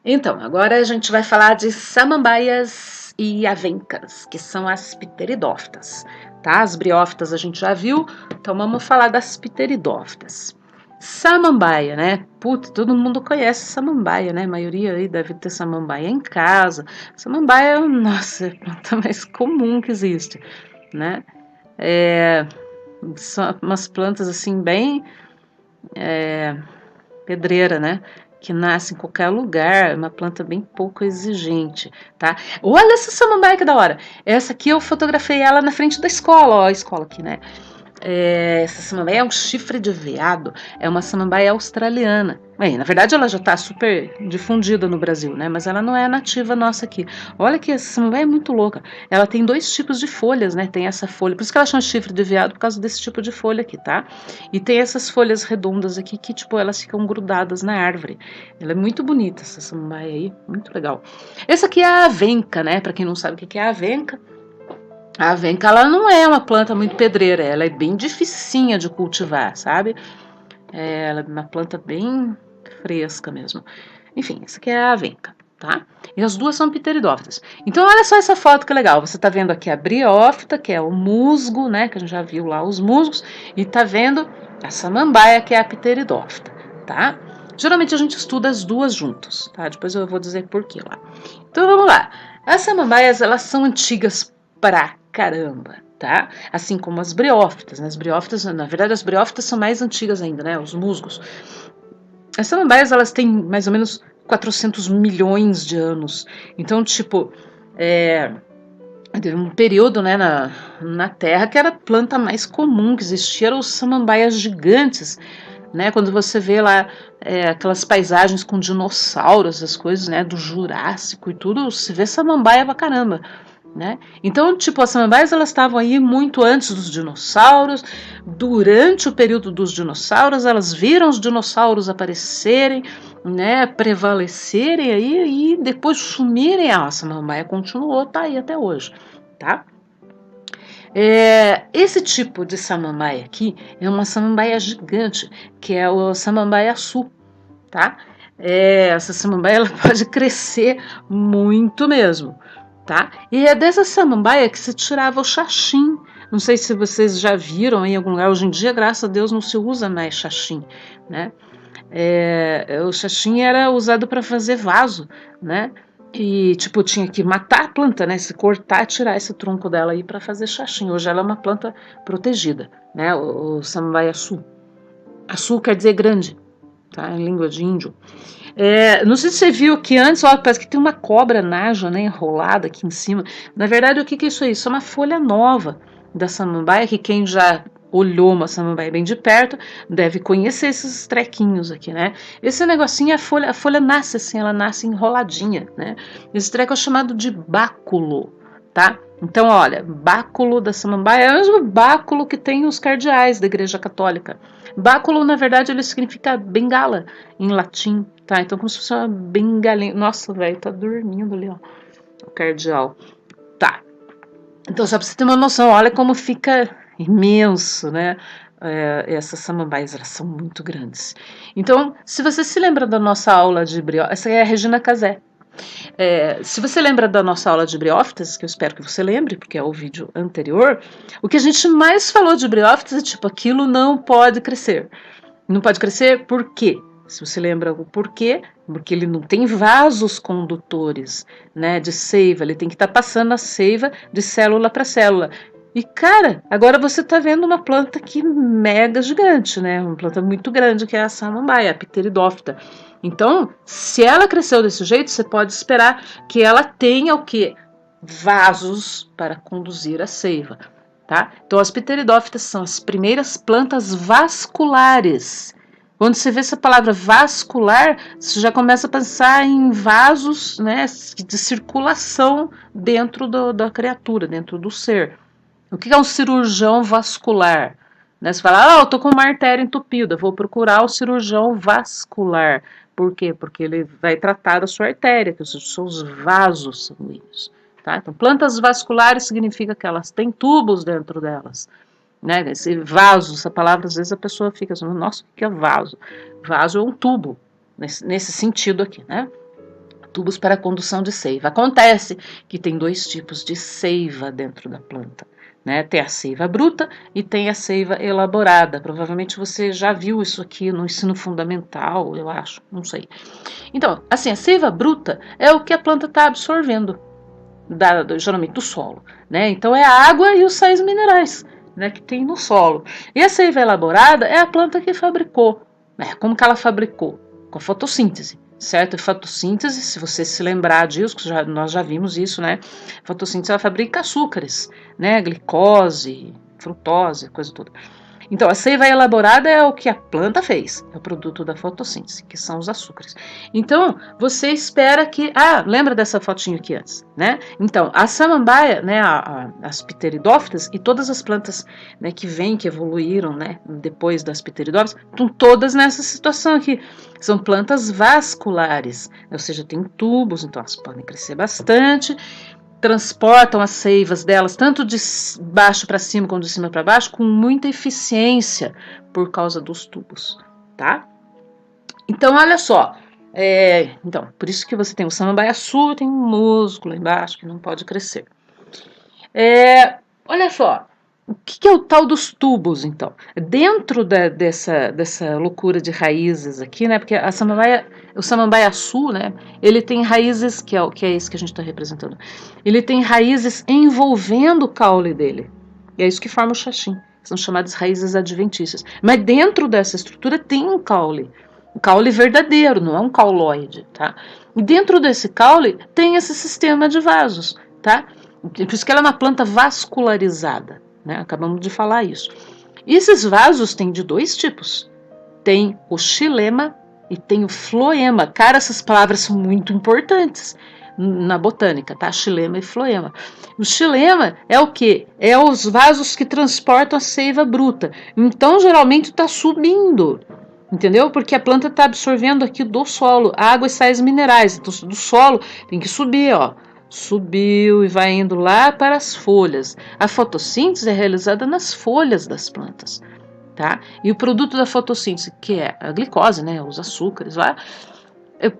Então, agora a gente vai falar de samambaias e avencas, que são as pteridófitas, tá? As briófitas a gente já viu, então vamos falar das pteridófitas. Samambaia, né? Putz, todo mundo conhece samambaia, né? A maioria aí deve ter samambaia em casa. Samambaia, nossa, é a planta mais comum que existe, né? São umas plantas assim bem pedreira, né? Que nasce em qualquer lugar, uma planta bem pouco exigente, tá? Olha essa samambaia que da hora! Essa aqui eu fotografei ela na frente da escola, ó, a escola aqui, né? Essa samambaia é um chifre de veado, é uma samambaia australiana. Bem, na verdade ela já está super difundida no Brasil, né? Mas ela não é nativa nossa aqui. Olha que essa samambaia é muito louca. Ela tem dois tipos de folhas, né? Tem essa folha, por isso que ela chama chifre de veado, por causa desse tipo de folha aqui, tá? E tem essas folhas redondas aqui que, tipo, elas ficam grudadas na árvore. Ela é muito bonita, essa samambaia aí, muito legal. Essa aqui é a avenca, né? Para quem não sabe o que é a avenca, a avenca, ela não é uma planta muito pedreira, ela é bem dificinha de cultivar, sabe? Ela é uma planta bem fresca mesmo. Enfim, essa aqui é a avenca, tá? E as duas são pteridófitas. Então, olha só essa foto que legal. Você tá vendo aqui a briófita, que é o musgo, né? Que a gente já viu lá os musgos. E tá vendo a samambaia, que é a pteridófita, tá? Geralmente a gente estuda as duas juntos, tá? Depois eu vou dizer por que lá. Então, vamos lá. As samambaias, elas são antigas pra caramba, tá? Assim como as briófitas, né? As briófitas, na verdade, as briófitas são mais antigas ainda, né? Os musgos. As samambaias, elas têm mais ou menos 400 milhões de anos. Então, tipo, teve um período, né, na Terra que era a planta mais comum que existia, eram os samambaias gigantes, né? Quando você vê lá aquelas paisagens com dinossauros, as coisas, né, do Jurássico e tudo, se vê samambaia pra caramba. Né? Então, tipo, as samambaias elas estavam aí muito antes dos dinossauros. Durante o período dos dinossauros, elas viram os dinossauros aparecerem, né, prevalecerem aí e depois sumirem. A samambaia continuou, tá aí até hoje, tá? Esse tipo de samambaia aqui é uma samambaia gigante, que é o samambaia sul, tá? Essa samambaia ela pode crescer muito mesmo, tá? E é dessa samambaia que se tirava o xaxim. Não sei se vocês já viram em algum lugar. Hoje em dia, graças a Deus, não se usa mais xaxim, né? O xaxim era usado para fazer vaso, né? E, tipo, tinha que matar a planta, né? Se cortar, tirar esse tronco dela aí para fazer xaxim. Hoje ela é uma planta protegida, né? O samambaia sul. Sul quer dizer grande, tá? Em língua de índio. Não sei se você viu que antes, ó, parece que tem uma cobra naja, né, enrolada aqui em cima. Na verdade, o que é isso aí? Isso é uma folha nova da samambaia, que quem já olhou uma samambaia bem de perto deve conhecer esses trequinhos aqui, né? Esse negocinho, a folha nasce assim, ela nasce enroladinha, né? Esse treco é chamado de báculo, tá? Então, olha, báculo da samambaia é o mesmo báculo que tem os cardeais da Igreja Católica. Báculo, na verdade, ele significa bengala em latim, tá? Então, como se fosse uma bengalinha. Nossa, velho, tá dormindo ali, ó, o cardeal. Tá. Então, só pra você ter uma noção, olha como fica imenso, né? Essas samambaias, elas são muito grandes. Então, se você se lembra da nossa aula de briófitas, essa é a Regina Casé. Se você lembra da nossa aula de briófitas, que eu espero que você lembre, porque é o vídeo anterior, o que a gente mais falou de briófitas é tipo, aquilo não pode crescer. Não pode crescer por quê? Se você lembra o porquê, porque ele não tem vasos condutores, né, de seiva, ele tem que estar passando a seiva de célula para célula. E cara, agora você está vendo uma planta que mega gigante, né? Uma planta muito grande que é a samambaia, a pteridófita. Então, se ela cresceu desse jeito, você pode esperar que ela tenha o quê? Vasos para conduzir a seiva, tá? Então, as pteridófitas são as primeiras plantas vasculares. Quando você vê essa palavra vascular, você já começa a pensar em vasos, né, de circulação dentro da criatura, dentro do ser. O que é um cirurgião vascular? Né, você fala, eu tô com uma artéria entupida, vou procurar o cirurgião vascular. Por quê? Porque ele vai tratar da sua artéria, que são os vasos sanguíneos. Tá? Então, plantas vasculares significa que elas têm tubos dentro delas. Né? Esse vaso, essa palavra, às vezes a pessoa fica assim, nossa, o que é vaso? Vaso é um tubo, nesse sentido aqui, né? tubos para a condução de seiva. Acontece que tem 2 tipos de seiva dentro da planta, né? Tem a seiva bruta e tem a seiva elaborada. Provavelmente você já viu isso aqui no ensino fundamental, eu acho, não sei. Então, assim, a seiva bruta é o que a planta está absorvendo, geralmente do solo, né? Então é a água e os sais minerais, né, que tem no solo. E a seiva elaborada é a planta que fabricou, né? Como que ela fabricou? Com a fotossíntese, certo? A fotossíntese, se você se lembrar disso, nós já vimos isso, né? A fotossíntese ela fabrica açúcares, né? Glicose, frutose, coisa toda. Então, a seiva elaborada é o que a planta fez, é o produto da fotossíntese, que são os açúcares. Então, você espera que... lembra dessa fotinho aqui antes, né? Então, a samambaia, né, as pteridófitas e todas as plantas, né, que evoluíram, né, depois das pteridófitas, estão todas nessa situação aqui. São plantas vasculares, ou seja, tem tubos, então elas podem crescer bastante, transportam as seivas delas, tanto de baixo para cima como de cima para baixo, com muita eficiência por causa dos tubos, tá? Então, olha só, então, por isso que você tem o samambaiaçu, tem um músculo embaixo que não pode crescer. Olha só, o que é o tal dos tubos, então? Dentro dessa loucura de raízes aqui, né? Porque o samambaiaçu, né? Ele tem raízes, que é isso que a gente está representando. Ele tem raízes envolvendo o caule dele. E é isso que forma o xaxim. São chamadas raízes adventícias. Mas dentro dessa estrutura tem um caule. Um caule verdadeiro, não é um cauloide, tá? E dentro desse caule tem esse sistema de vasos, tá? Por isso que ela é uma planta vascularizada, né? Acabamos de falar isso. E esses vasos têm de 2 tipos. Tem o xilema e tem o floema. Cara, essas palavras são muito importantes na botânica, tá? Xilema e floema. O xilema é o quê? É os vasos que transportam a seiva bruta. Então, geralmente, está subindo, entendeu? Porque a planta está absorvendo aqui do solo água e sais minerais. Então, do solo tem que subir, ó. Subiu e vai indo lá para as folhas. A fotossíntese é realizada nas folhas das plantas, tá? E o produto da fotossíntese, que é a glicose, né? Os açúcares lá,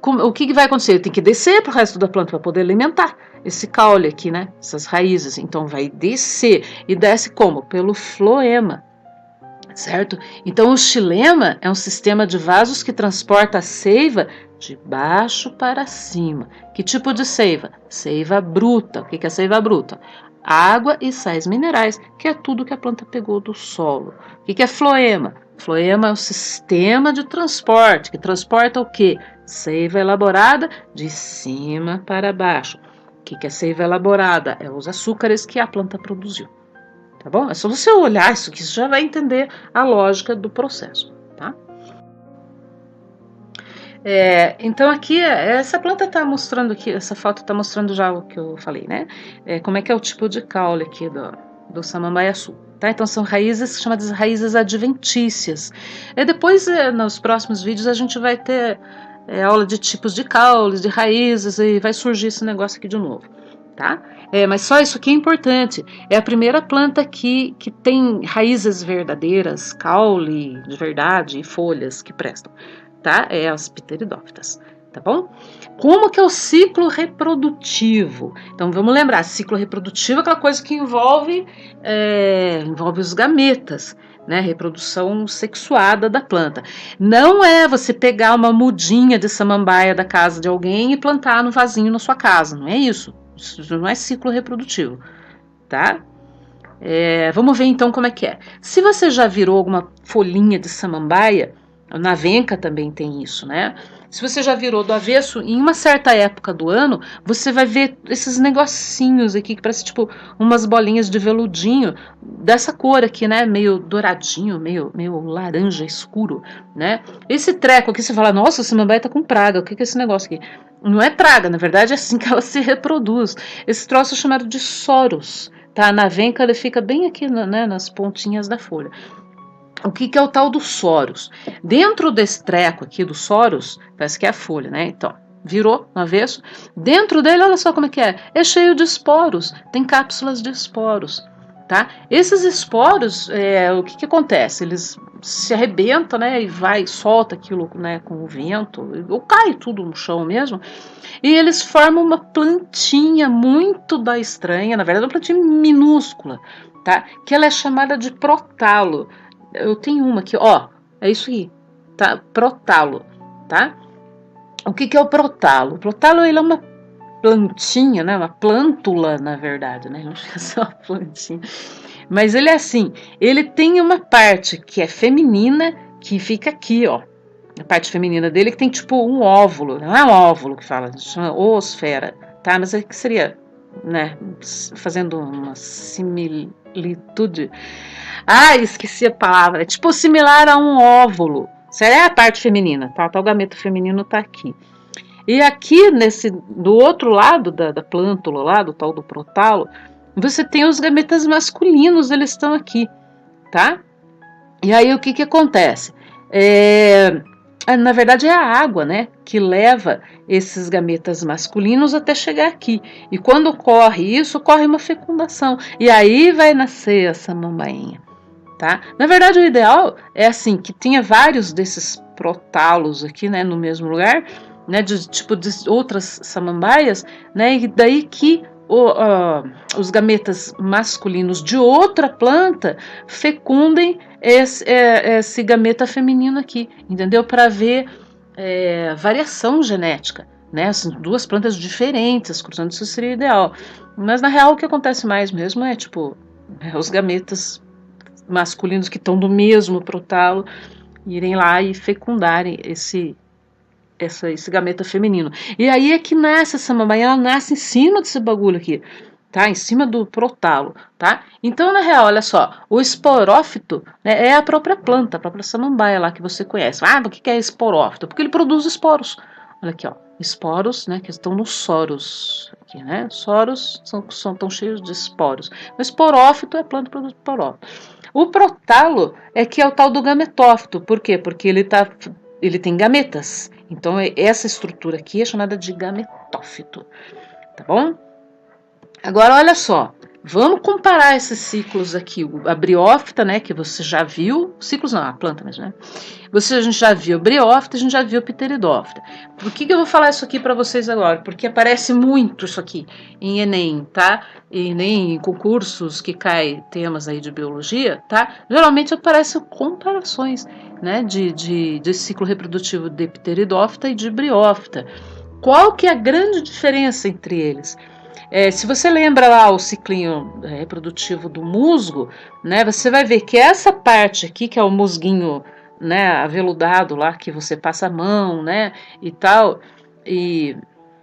o que vai acontecer? Tem que descer para o resto da planta para poder alimentar esse caule aqui, né? Essas raízes. Então vai descer. E desce como? Pelo floema, certo? Então o xilema é um sistema de vasos que transporta a seiva de baixo para cima. Que tipo de seiva? Seiva bruta. O que é seiva bruta? Água e sais minerais, que é tudo que a planta pegou do solo. O que é floema? Floema é o sistema de transporte, que transporta o quê? Seiva elaborada de cima para baixo. O que é seiva elaborada? É os açúcares que a planta produziu. Tá bom? É só você olhar isso que você já vai entender a lógica do processo, tá? Então aqui, essa planta está mostrando aqui, essa foto está mostrando já o que eu falei, né? Como é que é o tipo de caule aqui do samambaiaçu, tá? Então são raízes chamadas raízes adventícias. Depois, nos próximos vídeos, a gente vai ter aula de tipos de caules, de raízes, e vai surgir esse negócio aqui de novo, tá? Mas só isso aqui é importante. É a primeira planta que tem raízes verdadeiras, caule de verdade e folhas que prestam, tá? É as pteridófitas, tá bom? Como que é o ciclo reprodutivo? Então vamos lembrar, ciclo reprodutivo é aquela coisa que envolve os gametas, né? Reprodução sexuada da planta. Não é você pegar uma mudinha de samambaia da casa de alguém e plantar no vasinho na sua casa, não é isso. Isso não é ciclo reprodutivo, tá? Vamos ver então como é que é. Se você já virou alguma folhinha de samambaia, na venca também tem isso, né? Se você já virou do avesso, em uma certa época do ano, você vai ver esses negocinhos aqui, que parece tipo umas bolinhas de veludinho, dessa cor aqui, né? Meio douradinho, meio laranja escuro, né? Esse treco aqui, você fala, nossa, a samambaia tá com praga, o que é esse negócio aqui? Não é praga, na verdade é assim que ela se reproduz. Esse troço é chamado de soros, tá? Na venca ele fica bem aqui, né, nas pontinhas da folha. O que é o tal do soros? Dentro desse treco aqui do soros, parece que é a folha, né? Então, virou no avesso. Dentro dele, olha só como é que é. É cheio de esporos. Tem cápsulas de esporos. tá? Esses esporos, o que acontece? Eles se arrebentam, né, e solta aquilo, né, com o vento, ou cai tudo no chão mesmo, e eles formam uma plantinha muito estranha, na verdade uma plantinha minúscula, tá? Que ela é chamada de prótalo. Eu tenho uma aqui, ó, é isso aí, tá? Prótalo, tá? O que é o prótalo? O prótalo, ele é uma plantinha, né? Uma plântula, na verdade, né? Não chega a ser uma plantinha. Mas ele é assim, ele tem uma parte que é feminina, que fica aqui, ó. A parte feminina dele que tem tipo um óvulo, não é um óvulo que fala, chama oosfera, tá? Mas é que seria, né? Fazendo uma similitude. Ah, esqueci a palavra. É tipo similar a um óvulo. Isso é a parte feminina, tá? O gameto feminino tá aqui. E aqui, do outro lado da plântula, lá, do tal do prótalo, você tem os gametas masculinos, eles estão aqui, tá? E aí o que acontece? Na verdade é a água, né, que leva esses gametas masculinos até chegar aqui. E quando ocorre isso, ocorre uma fecundação. E aí vai nascer a samambainha, tá? Na verdade o ideal é assim, que tinha vários desses prótalos aqui, né, no mesmo lugar, né, de outras samambaias, né, e daí que os gametas masculinos de outra planta fecundem esse gameta feminino aqui, entendeu? Para ver variação genética, né? São duas plantas diferentes, cruzando, isso seria ideal. Mas na real o que acontece mais mesmo é tipo os gametas masculinos que estão do mesmo prótalo irem lá e fecundarem esse gameta feminino. E aí é que nasce essa samambaia, ela nasce em cima desse bagulho aqui, tá? Em cima do prótalo, tá? Então, na real, olha só, o esporófito, né, é a própria planta, a própria samambaia lá que você conhece. Ah, o que é esporófito? Porque ele produz esporos. Olha aqui, ó, esporos, né, que estão nos soros, aqui, né? Soros tão cheios de esporos. O esporófito é a planta que produz esporófito. O prótalo é que é o tal do gametófito. Por quê? Porque ele tem gametas. Então, essa estrutura aqui é chamada de gametófito, tá bom? Agora, olha só, vamos comparar esses ciclos aqui. A briófita, né, que você já viu, ciclos não, a planta mesmo, né? A gente já viu a briófita, a gente já viu a pteridófita. Por que eu vou falar isso aqui para vocês agora? Porque aparece muito isso aqui em Enem, tá? E nem em concursos que caem temas aí de biologia, tá? Geralmente aparecem comparações, né, de ciclo reprodutivo de pteridófita e de briófita. Qual que é a grande diferença entre eles? Se você lembra lá o ciclinho reprodutivo do musgo, né, você vai ver que essa parte aqui, que é o musguinho, né, aveludado lá, que você passa a mão, né, e tal, e,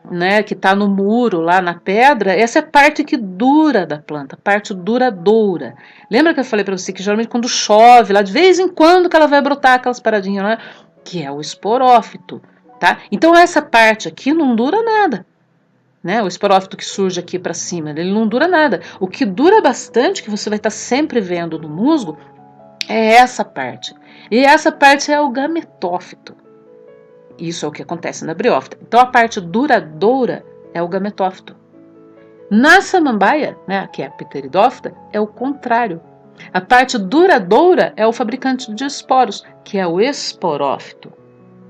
né, que está no muro lá na pedra, essa é a parte que dura da planta, a parte duradoura. Lembra que eu falei para você que geralmente quando chove, lá de vez em quando que ela vai brotar aquelas paradinhas lá, que é o esporófito, tá? Então essa parte aqui não dura nada. Né, o esporófito que surge aqui para cima, ele não dura nada. O que dura bastante, que você vai estar sempre vendo no musgo, é essa parte. E essa parte é o gametófito. Isso é o que acontece na briófita. Então a parte duradoura é o gametófito. Na samambaia, né, que é a pteridófita, é o contrário. A parte duradoura é o fabricante de esporos, que é o esporófito.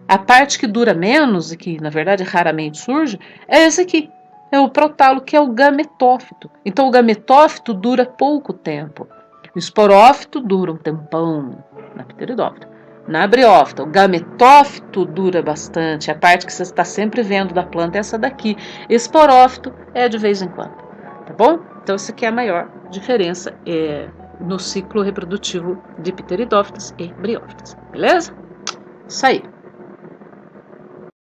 A parte que dura menos, e que na verdade raramente surge, é esse aqui. É o prótalo, que é o gametófito. Então o gametófito dura pouco tempo. O esporófito dura um tempão na pteridófita. Na briófita, o gametófito dura bastante. A parte que você está sempre vendo da planta é essa daqui. Esporófito é de vez em quando. Tá bom? Então essa aqui é a maior diferença no ciclo reprodutivo de pteridófitas e briófitas. Beleza? Isso aí.